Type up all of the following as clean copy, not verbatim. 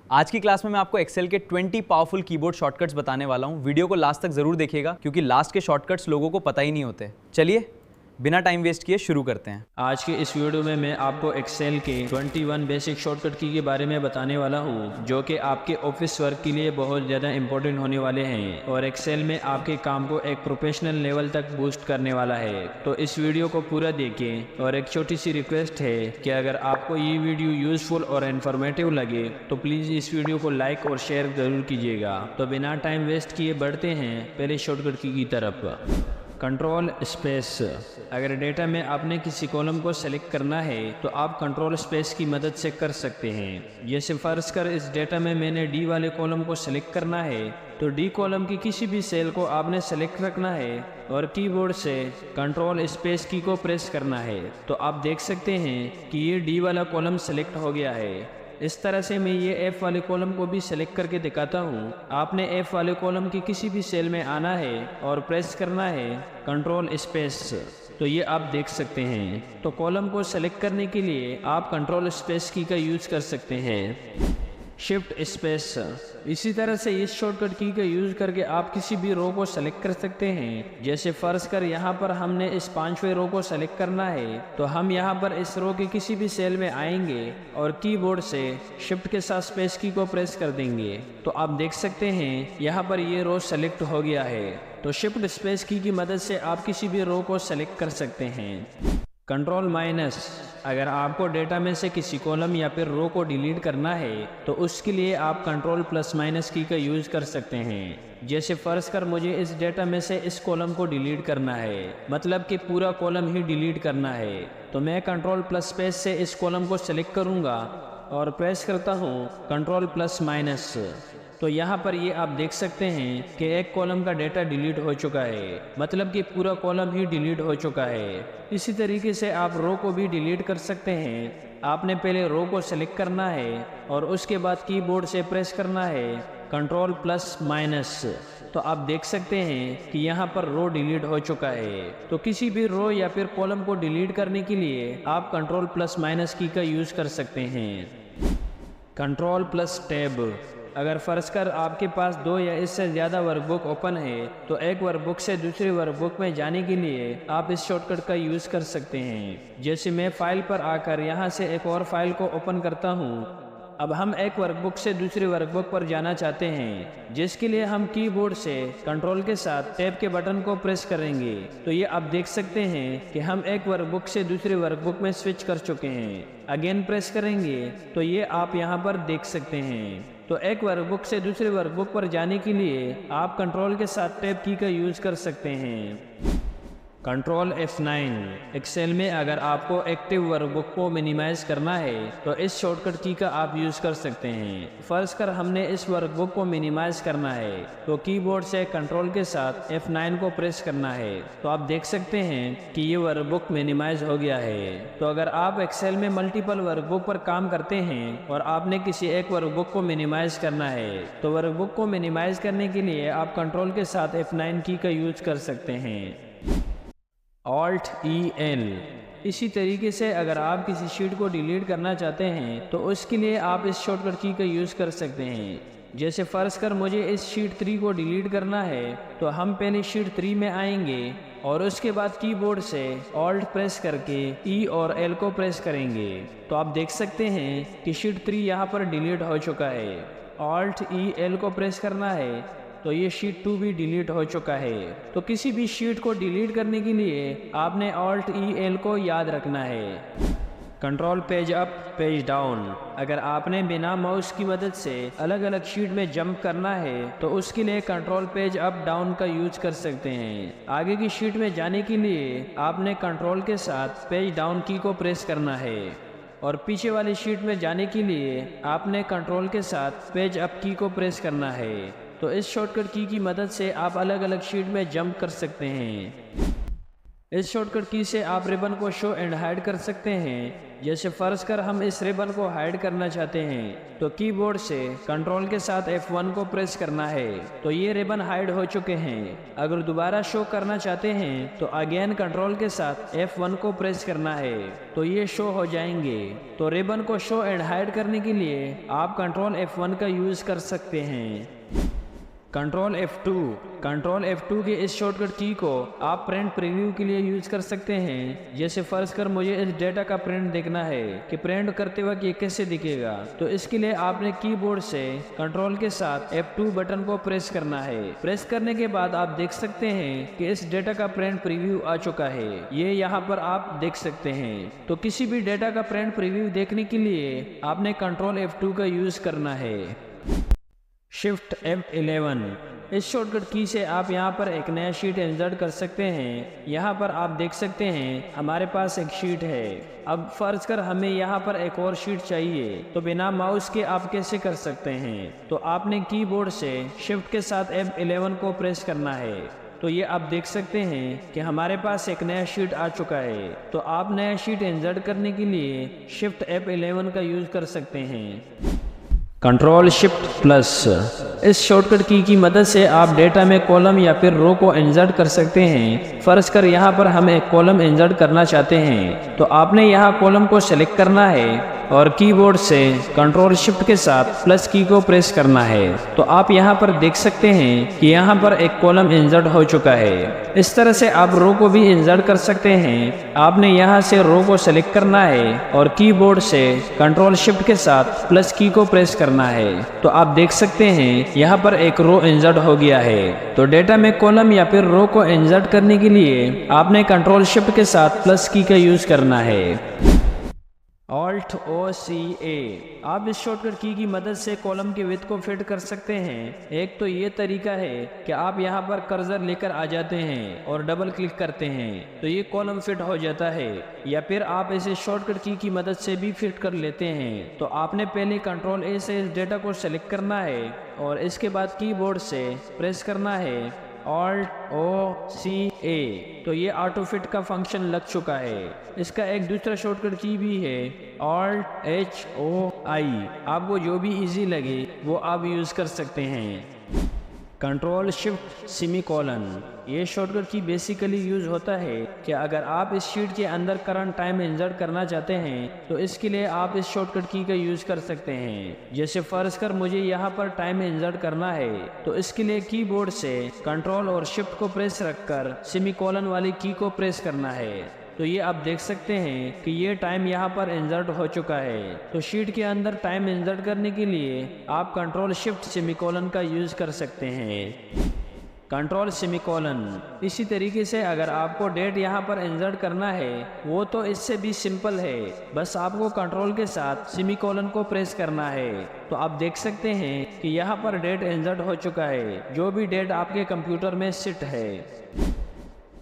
आज की क्लास में मैं आपको एक्सेल के 20 पावरफुल कीबोर्ड शॉर्टकट्स बताने वाला हूं। वीडियो को लास्ट तक जरूर देखिएगा क्योंकि लास्ट के शॉर्टकट्स लोगों को पता ही नहीं होते। चलिए बिना टाइम वेस्ट किए शुरू करते हैं। आज के इस वीडियो में मैं आपको एक्सेल के 21 बेसिक शॉर्टकट की के बारे में बताने वाला हूं, जो कि आपके ऑफिस वर्क के लिए बहुत ज़्यादा इंपॉर्टेंट होने वाले हैं और एक्सेल में आपके काम को एक प्रोफेशनल लेवल तक बूस्ट करने वाला है। तो इस वीडियो को पूरा देखें और एक छोटी सी रिक्वेस्ट है कि अगर आपको ये वीडियो यूजफुल और इन्फॉर्मेटिव लगे तो प्लीज़ इस वीडियो को लाइक और शेयर ज़रूर कीजिएगा। तो बिना टाइम वेस्ट किए बढ़ते हैं पहले शॉर्टकट की तरफ। Control space. अगर डेटा में आपने किसी कॉलम को सेलेक्ट करना है तो आप कंट्रोल स्पेस की मदद से कर सकते हैं। जैसे फर्ज कर इस डेटा में मैंने डी वाले कॉलम को सेलेक्ट करना है तो डी कॉलम की किसी भी सेल को आपने सेलेक्ट रखना है और कीबोर्ड से कंट्रोल स्पेस की को प्रेस करना है। तो आप देख सकते हैं कि ये डी वाला कॉलम सेलेक्ट हो गया है। इस तरह से मैं ये एफ वाले कॉलम को भी सेलेक्ट करके दिखाता हूँ। आपने एफ वाले कॉलम की किसी भी सेल में आना है और प्रेस करना है कंट्रोल स्पेस। तो ये आप देख सकते हैं। तो कॉलम को सेलेक्ट करने के लिए आप कंट्रोल स्पेस की का यूज कर सकते हैं। Shift space. इसी तरह से इस शॉर्टकट की का यूज करके आप किसी भी रो को सेलेक्ट कर सकते हैं। जैसे फर्ज कर यहाँ पर हमने इस 5वें रो को सेलेक्ट करना है तो हम यहाँ पर इस रो के किसी भी सेल में आएंगे और कीबोर्ड से शिफ्ट के साथ स्पेस की को प्रेस कर देंगे। तो आप देख सकते हैं यहाँ पर ये रो सेलेक्ट हो गया है। तो शिफ्ट स्पेस की मदद से आप किसी भी रो को सेलेक्ट कर सकते हैं। Control minus. अगर आपको डेटा में से किसी कॉलम या फिर रो को डिलीट करना है तो उसके लिए आप कंट्रोल प्लस माइनस की का यूज कर सकते हैं। जैसे फर्ज कर मुझे इस डेटा में से इस कॉलम को डिलीट करना है, मतलब कि पूरा कॉलम ही डिलीट करना है, तो मैं कंट्रोल प्लस स्पेस से इस कॉलम को सेलेक्ट करूंगा और प्रेस करता हूं कंट्रोल प्लस माइनस। तो यहाँ पर ये आप देख सकते हैं कि एक कॉलम का डेटा डिलीट हो चुका है, मतलब कि पूरा कॉलम ही डिलीट हो चुका है। इसी तरीके से आप रो को भी डिलीट कर सकते हैं। आपने पहले रो को सेलेक्ट करना है और उसके बाद कीबोर्ड से प्रेस करना है कंट्रोल प्लस माइनस। तो आप देख सकते हैं कि यहाँ पर रो डिलीट हो चुका है। तो किसी भी रो या फिर कॉलम को डिलीट करने के लिए आप कंट्रोल प्लस माइनस की का यूज कर सकते हैं। Control plus tab. अगर फर्ज कर आपके पास 2 या इससे ज़्यादा वर्कबुक ओपन है तो एक वर्कबुक से दूसरी वर्कबुक में जाने के लिए आप इस शॉर्टकट का यूज़ कर सकते हैं। जैसे मैं फाइल पर आकर यहाँ से एक और फाइल को ओपन करता हूँ। अब हम एक वर्कबुक से दूसरी वर्कबुक पर जाना चाहते हैं, जिसके लिए हम कीबोर्ड से कंट्रोल के साथ टैब के बटन को प्रेस करेंगे। तो ये आप देख सकते हैं कि हम एक वर्कबुक से दूसरी वर्कबुक में स्विच कर चुके हैं। अगेन प्रेस करेंगे तो ये आप यहाँ पर देख सकते हैं। तो एक वर्कबुक से दूसरी वर्कबुक पर जाने के लिए आप कंट्रोल के साथ टैब की का यूज कर सकते हैं। Control F9। एक्सेल में अगर आपको एक्टिव वर्कबुक को मिनिमाइज करना है तो इस शॉर्टकट की का आप यूज़ कर सकते हैं। फर्ज कर हमने इस वर्कबुक को मिनिमाइज करना है तो कीबोर्ड से कंट्रोल के साथ F9 को प्रेस करना है। तो आप देख सकते हैं कि ये वर्कबुक मिनिमाइज हो गया है। तो अगर आप एक्सेल में मल्टीपल वर्कबुक पर काम करते हैं और आपने किसी एक वर्कबुक को मिनिमाइज करना है तो वर्कबुक को मिनिमाइज करने के लिए आप कंट्रोल के साथ F9 की का यूज कर सकते हैं। Alt EL। इसी तरीके से अगर आप किसी शीट को डिलीट करना चाहते हैं तो उसके लिए आप इस शॉर्टकट की का यूज़ कर सकते हैं। जैसे फर्ज कर मुझे इस शीट 3 को डिलीट करना है तो हम पहले शीट 3 में आएंगे और उसके बाद कीबोर्ड से Alt प्रेस करके E और L को प्रेस करेंगे। तो आप देख सकते हैं कि शीट 3 यहाँ पर डिलीट हो चुका है। Alt EL को प्रेस करना है तो ये शीट 2 भी डिलीट हो चुका है। तो किसी भी शीट को डिलीट करने के लिए आपने Alt EL को याद रखना है। Control page up page down. अगर आपने बिना माउस की मदद से अलग अलग शीट में जंप करना है तो उसके लिए कंट्रोल पेज अप डाउन का यूज कर सकते हैं। आगे की शीट में जाने के लिए आपने कंट्रोल के साथ पेज डाउन की को प्रेस करना है और पीछे वाली शीट में जाने के लिए आपने कंट्रोल के साथ पेज अप की को प्रेस करना है। तो इस शॉर्टकट की मदद से आप अलग अलग शीट में जंप कर सकते हैं। इस शॉर्टकट की से आप रिबन को शो एंड हाइड कर सकते हैं। जैसे फर्ज कर हम इस रिबन को हाइड करना चाहते हैं तो कीबोर्ड से कंट्रोल के साथ F1 को प्रेस करना है तो ये रिबन हाइड हो चुके हैं। अगर दोबारा शो करना चाहते हैं तो अगेन कंट्रोल के साथ F1 को प्रेस करना है तो ये शो हो जाएंगे। तो रिबन को शो एंड हाइड करने के लिए आप कंट्रोल F1 का यूज कर सकते हैं। कंट्रोल F2 के इस शॉर्टकट की को आप प्रिंट प्रीव्यू के लिए यूज कर सकते हैं। जैसे फर्ज कर मुझे इस डेटा का प्रिंट देखना है कि प्रिंट करते वक्त ये कैसे दिखेगा तो इसके लिए आपने कीबोर्ड से कंट्रोल के साथ F2 बटन को प्रेस करना है। प्रेस करने के बाद आप देख सकते हैं कि इस डेटा का प्रिंट प्रीव्यू आ चुका है, ये यहाँ पर आप देख सकते हैं। तो किसी भी डेटा का प्रिंट प्रीव्यू देखने के लिए आपने कंट्रोल F2 का यूज करना है। शिफ्ट F11 इस शॉर्टकट की से आप यहाँ पर एक नया शीट इंसर्ट कर सकते हैं। यहाँ पर आप देख सकते हैं हमारे पास एक शीट है। अब फर्ज कर हमें यहाँ पर एक और शीट चाहिए तो बिना माउस के आप कैसे कर सकते हैं तो आपने कीबोर्ड से शिफ्ट के साथ F11 को प्रेस करना है। तो ये आप देख सकते हैं कि हमारे पास एक नया शीट आ चुका है। तो आप नया शीट इंसर्ट करने के लिए शिफ्ट F11 का यूज कर सकते हैं। कंट्रोल शिफ्ट प्लस इस शॉर्टकट की मदद से आप डेटा में कॉलम या फिर रो को इंसर्ट कर सकते हैं। फर्ज कर यहाँ पर हम एक कॉलम इंसर्ट करना चाहते हैं तो आपने यहाँ कॉलम को सेलेक्ट करना है और कीबोर्ड से कंट्रोल शिफ्ट के साथ प्लस की को प्रेस करना है। तो आप यहाँ पर देख सकते हैं कि यहाँ पर एक कॉलम इंसर्ट हो चुका है। इस तरह से आप रो को भी इंसर्ट कर सकते हैं। आपने यहाँ से रो को सेलेक्ट करना है और कीबोर्ड से कंट्रोल शिफ्ट के साथ प्लस की को प्रेस करना है। तो आप देख सकते हैं यहाँ पर एक रो इंसर्ट हो गया है। तो डेटा में कॉलम या फिर रो को इंसर्ट करने के लिए आपने कंट्रोल शिफ्ट के साथ प्लस की का यूज करना है। Alt O C A आप इस शॉर्टकट की मदद से कॉलम की विड्थ को फिट कर सकते हैं। एक तो ये तरीका है कि आप यहाँ पर कर्सर लेकर आ जाते हैं और डबल क्लिक करते हैं तो ये कॉलम फिट हो जाता है, या फिर आप इसे शॉर्टकट की मदद से भी फिट कर लेते हैं। तो आपने पहले कंट्रोल A से इस डेटा को सेलेक्ट करना है और इसके बाद कीबोर्ड से प्रेस करना है Alt O C A तो ये ऑटो फिट का फंक्शन लग चुका है। इसका एक दूसरा शॉर्टकट की भी है Alt H O I आपको जो भी इजी लगे वो आप यूज कर सकते हैं। कंट्रोल शिफ्ट सेमीकोलन ये शॉर्टकट की बेसिकली यूज होता है कि अगर आप इस शीट के अंदर करंट टाइम इंसर्ट करना चाहते हैं तो इसके लिए आप इस शॉर्टकट की का यूज कर सकते हैं। जैसे फर्ज कर मुझे यहाँ पर टाइम इंसर्ट करना है तो इसके लिए कीबोर्ड से कंट्रोल और शिफ्ट को प्रेस रखकर सेमीकोलन वाली की को प्रेस करना है। तो ये आप देख सकते हैं कि ये टाइम यहाँ पर इंसर्ट हो चुका है। तो शीट के अंदर टाइम इंसर्ट करने के लिए आप कंट्रोल शिफ्ट सेमीकोलन का यूज कर सकते हैं। कंट्रोल सेमीकोलन इसी तरीके से अगर आपको डेट यहाँ पर इंसर्ट करना है वो तो इससे भी सिंपल है, बस आपको कंट्रोल के साथ सेमीकोलन को प्रेस करना है। तो आप देख सकते हैं कि यहाँ पर डेट इंसर्ट हो चुका है, जो भी डेट आपके कंप्यूटर में सेट है।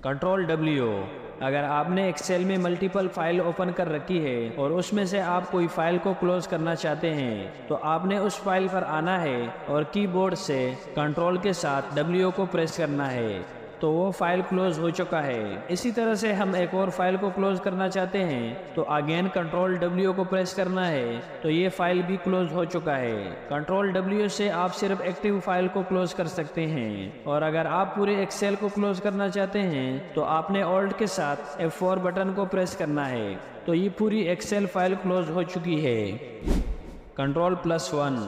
कंट्रोल W अगर आपने एक्सेल में मल्टीपल फाइल ओपन कर रखी है और उसमें से आप कोई फाइल को क्लोज करना चाहते हैं तो आपने उस फाइल पर आना है और कीबोर्ड से कंट्रोल के साथ W को प्रेस करना है तो वो फाइल क्लोज हो चुका है। इसी तरह से हम एक और फाइल को क्लोज करना चाहते हैं तो अगेन कंट्रोल W को प्रेस करना है तो ये फाइल भी क्लोज हो चुका है। कंट्रोल W से आप सिर्फ एक्टिव फाइल को क्लोज कर सकते हैं और अगर आप पूरे एक्सेल को क्लोज करना चाहते हैं तो आपने ऑल्ट के साथ F4 बटन को प्रेस करना है तो ये पूरी एक्सेल फाइल क्लोज हो चुकी है। Ctrl+1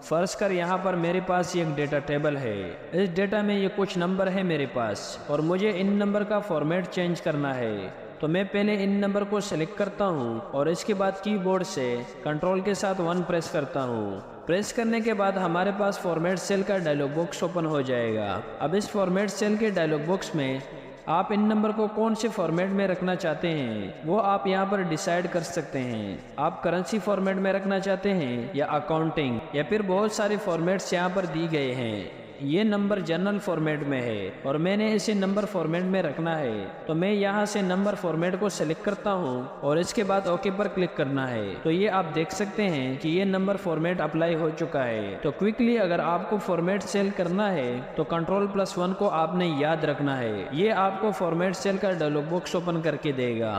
फर्ज कर यहाँ पर मेरे पास एक डेटा टेबल है। इस डेटा में ये कुछ नंबर है मेरे पास और मुझे इन नंबर का फॉर्मेट चेंज करना है। तो मैं पहले इन नंबर को सेलेक्ट करता हूँ और इसके बाद कीबोर्ड से कंट्रोल के साथ 1 प्रेस करता हूँ। प्रेस करने के बाद हमारे पास फॉर्मेट सेल का डायलॉग बॉक्स ओपन हो जाएगा। अब इस फॉर्मेट सेल के डायलॉग बॉक्स में आप इन नंबर को कौन से फॉर्मेट में रखना चाहते हैं वो आप यहाँ पर डिसाइड कर सकते हैं। आप करेंसी फॉर्मेट में रखना चाहते हैं या अकाउंटिंग या फिर बहुत सारे फॉर्मेट्स यहाँ पर दी गए हैं। ये नंबर जनरल फॉर्मेट में है और मैंने इसे नंबर फॉर्मेट में रखना है। तो मैं यहाँ से नंबर फॉर्मेट को सिलेक्ट करता हूँ और इसके बाद ओके पर क्लिक करना है। तो ये आप देख सकते हैं कि ये नंबर फॉर्मेट अप्लाई हो चुका है। तो क्विकली अगर आपको फॉर्मेट सेल करना है तो Ctrl+1 को आपने याद रखना है। ये आपको फॉर्मेट सेल का डायलॉग बॉक्स ओपन करके देगा।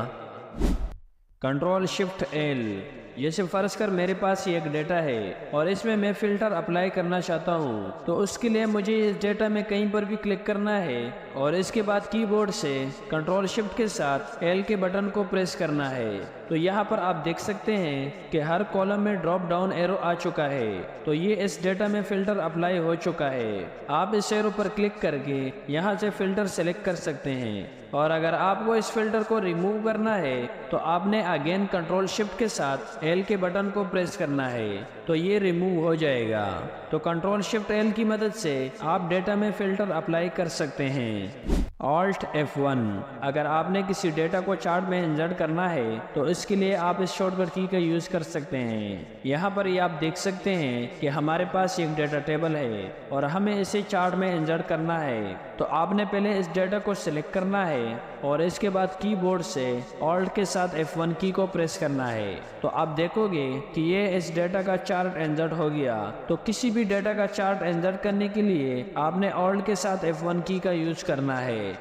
Ctrl+Shift+L। जैसे फर्ज कर मेरे पास ये एक डेटा है और इसमें मैं फिल्टर अप्लाई करना चाहता हूँ, तो उसके लिए मुझे इस डेटा में कहीं पर भी क्लिक करना है और इसके बाद कीबोर्ड से Ctrl+Shift के साथ L के बटन को प्रेस करना है। तो यहाँ पर आप देख सकते हैं कि हर कॉलम में ड्रॉप डाउन एरो आ चुका है। तो ये इस डेटा में फिल्टर अप्लाई हो चुका है। आप इस एरो पर क्लिक करके यहाँ से फिल्टर सेलेक्ट कर सकते हैं और अगर आपको इस फिल्टर को रिमूव करना है तो आपने अगेन Ctrl+Shift के साथ L के बटन को प्रेस करना है, तो ये रिमूव हो जाएगा। तो Ctrl+Shift+L की मदद से आप डेटा में फिल्टर अप्लाई कर सकते हैं। Alt+F1। अगर आपने किसी डेटा को चार्ट में इंसर्ट करना है तो इसके लिए आप इस शॉर्टकट की का यूज़ कर सकते हैं। यहाँ पर ये आप देख सकते हैं कि हमारे पास एक डेटा टेबल है और हमें इसे चार्ट में इंसर्ट करना है। तो आपने पहले इस डेटा को सिलेक्ट करना है और इसके बाद कीबोर्ड से Alt के साथ F1 की को प्रेस करना है। तो आप देखोगे कि ये इस डेटा का चार्ट इंसर्ट हो गया। तो किसी भी डेटा का चार्ट इंसर्ट करने के लिए आपने Alt के साथ F1 की का यूज़ करना है।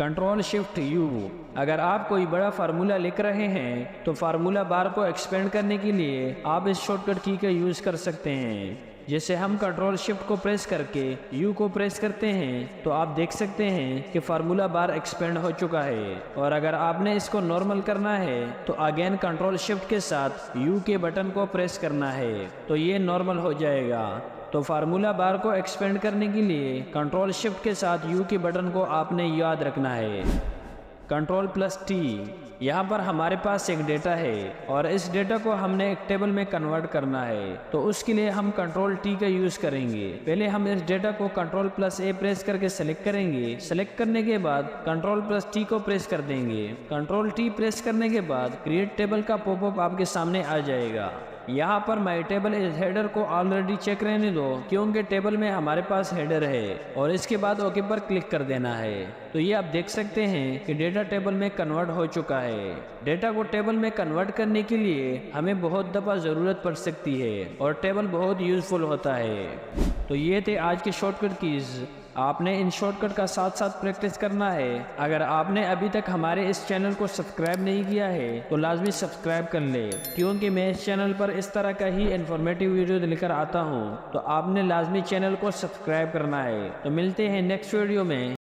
Ctrl+Shift+U। अगर आप कोई बड़ा फार्मूला लिख रहे हैं तो फार्मूला बार को एक्सपेंड करने के लिए आप इस शॉर्टकट की का यूज़ कर सकते हैं। जैसे हम Ctrl+Shift को प्रेस करके U को प्रेस करते हैं तो आप देख सकते हैं कि फार्मूला बार एक्सपेंड हो चुका है। और अगर आपने इसको नॉर्मल करना है तो अगेन Ctrl+Shift के साथ U के बटन को प्रेस करना है, तो ये नॉर्मल हो जाएगा। तो फार्मूला बार को एक्सपेंड करने के लिए Ctrl+Shift के साथ U के बटन को आपने याद रखना है। Ctrl+T। यहाँ पर हमारे पास एक डेटा है और इस डेटा को हमने एक टेबल में कन्वर्ट करना है। तो उसके लिए हम Ctrl+T का यूज़ करेंगे। पहले हम इस डेटा को Ctrl+A प्रेस करके सेलेक्ट करेंगे। सेलेक्ट करने के बाद Ctrl+T को प्रेस कर देंगे। Ctrl+T प्रेस करने के बाद क्रिएट टेबल का पॉपअप आपके सामने आ जाएगा। यहाँ पर माई टेबल इस हेडर को ऑलरेडी चेक रहने दो, क्योंकि टेबल में हमारे पास हेडर है और इसके बाद ओके पर क्लिक कर देना है। तो ये आप देख सकते हैं कि डेटा टेबल में कन्वर्ट हो चुका है। डेटा को टेबल में कन्वर्ट करने के लिए हमें बहुत दफ़ा ज़रूरत पड़ सकती है और टेबल बहुत यूज़फुल होता है। तो ये थे आज के शॉर्टकट कीज़। आपने इन शॉर्टकट का साथ साथ प्रैक्टिस करना है। अगर आपने अभी तक हमारे इस चैनल को सब्सक्राइब नहीं किया है तो लाजमी सब्सक्राइब कर ले, क्योंकि मैं इस चैनल पर इस तरह का ही इन्फॉर्मेटिव वीडियो लेकर आता हूँ। तो आपने लाजमी चैनल को सब्सक्राइब करना है। तो मिलते हैं नेक्स्ट वीडियो में।